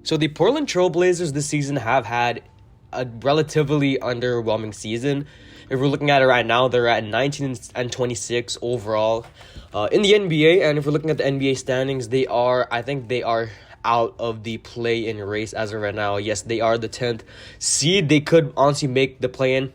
So the Portland Trail Blazers this season have had a relatively underwhelming season. If we're looking at it right now, they're at 19 and 26 overall in the NBA. And if we're looking at the NBA standings, I think they are out of the play-in race as of right now. Yes, they are the 10th seed. They could honestly make the play-in,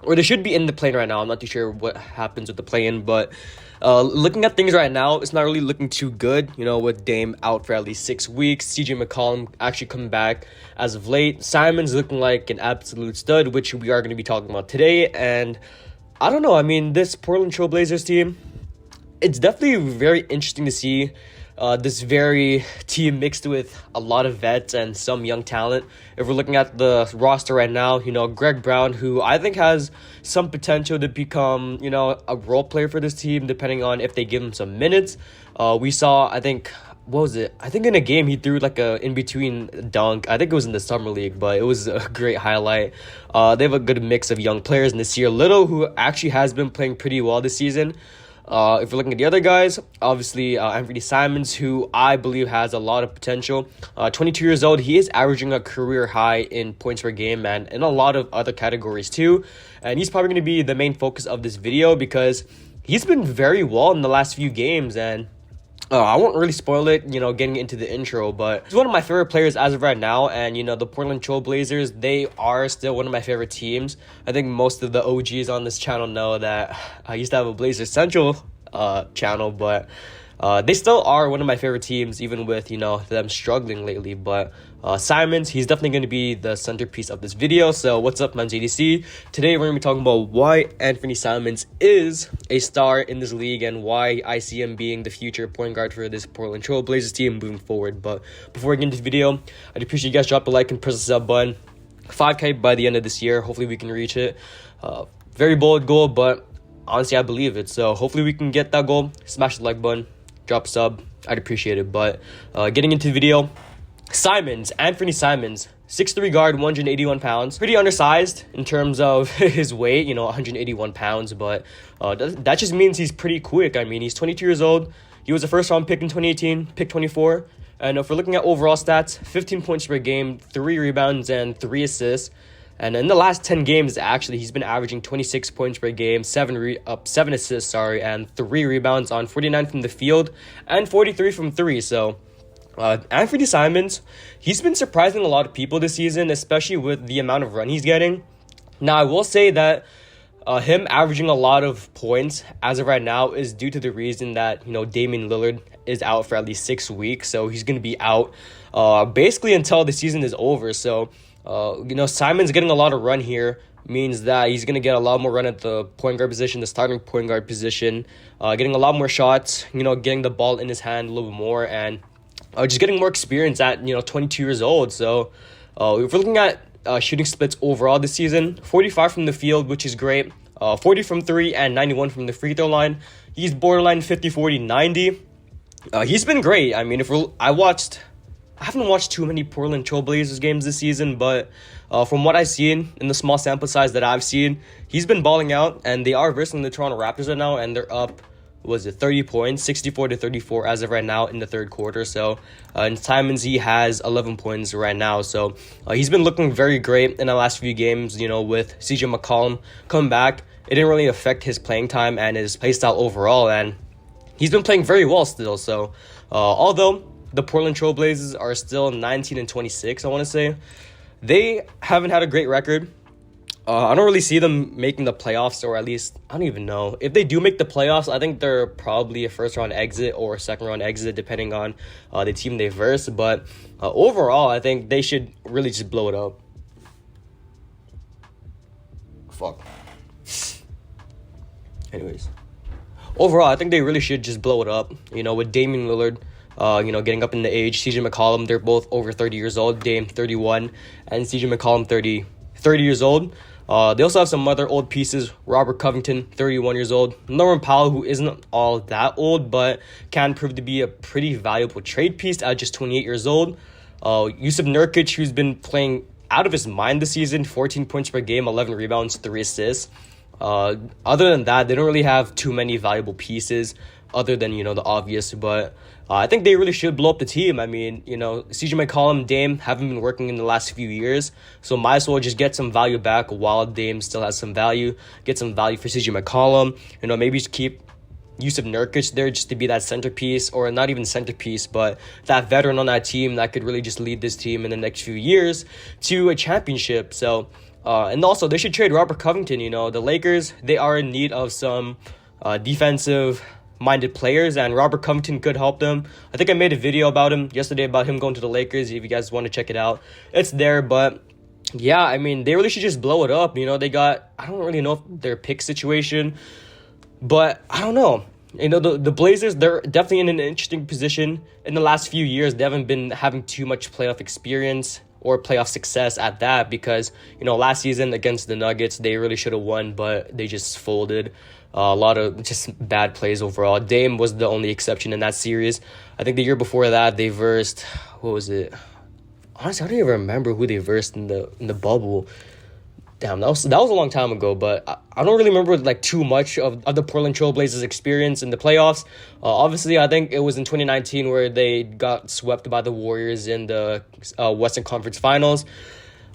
or they should be in the play-in right now. I'm not too sure what happens with the play-in, but looking at things right now, it's not really looking too good, with Dame out for at least 6 weeks. CJ McCollum actually coming back as of late. Simon's looking like an absolute stud, which we are going to be talking about today. And I don't know, this Portland Trail Blazers team, it's definitely very interesting to see this very team mixed with a lot of vets and some young talent. If we're looking at the roster right now, Greg Brown, who I think has some potential to become, a role player for this team, depending on if they give him some minutes. We saw, I think in a game he threw like a in-between dunk. I think it was in the Summer League, but it was a great highlight. They have a good mix of young players. Nasir Little, who actually has been playing pretty well this season. If we're looking at the other guys, obviously Anfernee Simons, who I believe has a lot of potential. 22 years old, he is averaging a career high in points per game and in a lot of other categories too. And he's probably going to be the main focus of this video because he's been very well in the last few games. And I won't really spoil it, getting into the intro, but he's one of my favorite players as of right now. And, the Portland Trail Blazers, they are still one of my favorite teams. I think most of the OGs on this channel know that I used to have a Blazers Central channel, but they still are one of my favorite teams, even with, them struggling lately. But Simons, he's definitely going to be the centerpiece of this video. So what's up, man, JDC? Today we're going to be talking about why Anfernee Simons is a star in this league and why I see him being the future point guard for this Portland Trail Blazers team moving forward. But before we get into the video, I'd appreciate you guys drop a like and press the sub button. 5K by the end of this year. Hopefully we can reach it. Very bold goal, but honestly, I believe it. So hopefully we can get that goal. Smash the like button. Drop a sub. I'd appreciate it. But getting into the video, Anfernee Simons, 6'3" guard, 181 pounds. Pretty undersized in terms of his weight, 181 pounds. But that just means he's pretty quick. He's 22 years old. He was a first-round pick in 2018, pick 24. And if we're looking at overall stats, 15 points per game, 3 rebounds, and 3 assists. And in the last 10 games, actually, he's been averaging 26 points per game, 7 assists, and 3 rebounds on 49 from the field and 43 from 3. So Anfernee Simons, he's been surprising a lot of people this season, especially with the amount of run he's getting. Now, I will say that him averaging a lot of points as of right now is due to the reason that, Damian Lillard is out for at least 6 weeks. So he's going to be out basically until the season is over. So Simons getting a lot of run here means that he's going to get a lot more run at the point guard position, the starting point guard position, getting a lot more shots, getting the ball in his hand a little bit more, and just getting more experience at, 22 years old. So if we're looking at shooting splits overall this season, 45 from the field, which is great, 40 from 3, and 91 from the free throw line. He's borderline 50, 40, 90. He's been great. I haven't watched too many Portland Trail Blazers games this season, but from what I've seen in the small sample size that I've seen, he's been balling out, and they are versing the Toronto Raptors right now, and they're up, 30 points, 64-34 as of right now in the third quarter. So in Simons, he has 11 points right now. So he's been looking very great in the last few games, with CJ McCollum coming back. It didn't really affect his playing time and his play style overall, and he's been playing very well still. So although the Portland Trail Blazers are still 19 and 26, I want to say, they haven't had a great record. I don't really see them making the playoffs, or at least, I don't even know. If they do make the playoffs, I think they're probably a first-round exit or a second-round exit, depending on the team they verse. But overall, I think they should really just blow it up. Fuck. Anyways. Overall, I think they really should just blow it up, with Damian Lillard, getting up in the age. CJ McCollum, they're both over 30 years old. Dame, 31, and CJ McCollum, 30 years old. They also have some other old pieces. Robert Covington, 31 years old. Norman Powell, who isn't all that old, but can prove to be a pretty valuable trade piece at just 28 years old. Yusuf Nurkic, who's been playing out of his mind this season, 14 points per game, 11 rebounds, 3 assists. Other than that, they don't really have too many valuable pieces. other than, the obvious. But I think they really should blow up the team. I mean, CJ McCollum, Dame haven't been working in the last few years, so might as well just get some value back while Dame still has some value. Get some value for CJ McCollum. Maybe just keep Yusuf Nurkic there just to be that centerpiece, or not even centerpiece, but that veteran on that team that could really just lead this team in the next few years to a championship. So, and also they should trade Robert Covington. The Lakers, they are in need of some defensive-minded players, and Robert Covington could help them. I think I made a video about him yesterday about him going to the Lakers. If you guys want to check it out, it's there. But yeah, I mean, they really should just blow it up. They got, I don't really know if their pick situation, but I don't know. The Blazers, they're definitely in an interesting position. In the last few years, they haven't been having too much playoff experience or playoff success at that, because, last season against the Nuggets, they really should have won, but they just folded. A lot of just bad plays overall. Dame was the only exception in that series. I think the year before that, they versed, what was it? Honestly, I don't even remember who they versed in the bubble. Damn, that was a long time ago, but I don't really remember too much of the Portland Trail Blazers experience in the playoffs. Obviously, I think it was in 2019 where they got swept by the Warriors in the Western Conference Finals.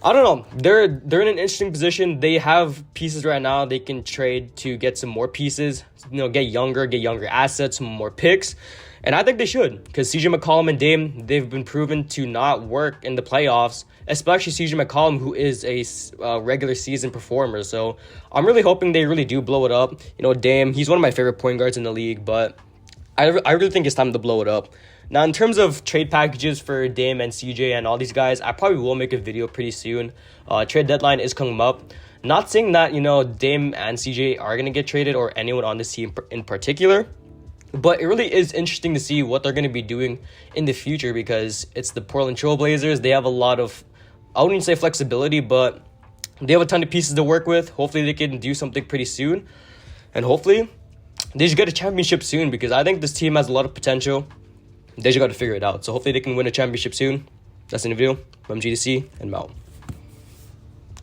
I don't know. They're in an interesting position. They have pieces right now they can trade to get some more pieces. Get younger assets, some more picks. And I think they should, because CJ McCollum and Dame, they've been proven to not work in the playoffs, especially CJ McCollum, who is a regular season performer. So I'm really hoping they really do blow it up. Dame, he's one of my favorite point guards in the league, but I really think it's time to blow it up. Now, in terms of trade packages for Dame and CJ and all these guys, I probably will make a video pretty soon. Trade deadline is coming up. Not saying that, Dame and CJ are going to get traded, or anyone on this team in particular. But it really is interesting to see what they're going to be doing in the future, because it's the Portland Trail Blazers. They have a lot of, I wouldn't say flexibility, but they have a ton of pieces to work with. Hopefully they can do something pretty soon. And hopefully they just get a championship soon, because I think this team has a lot of potential. They just got to figure it out. So hopefully they can win a championship soon. That's the video. I'm GDC, and I'm out.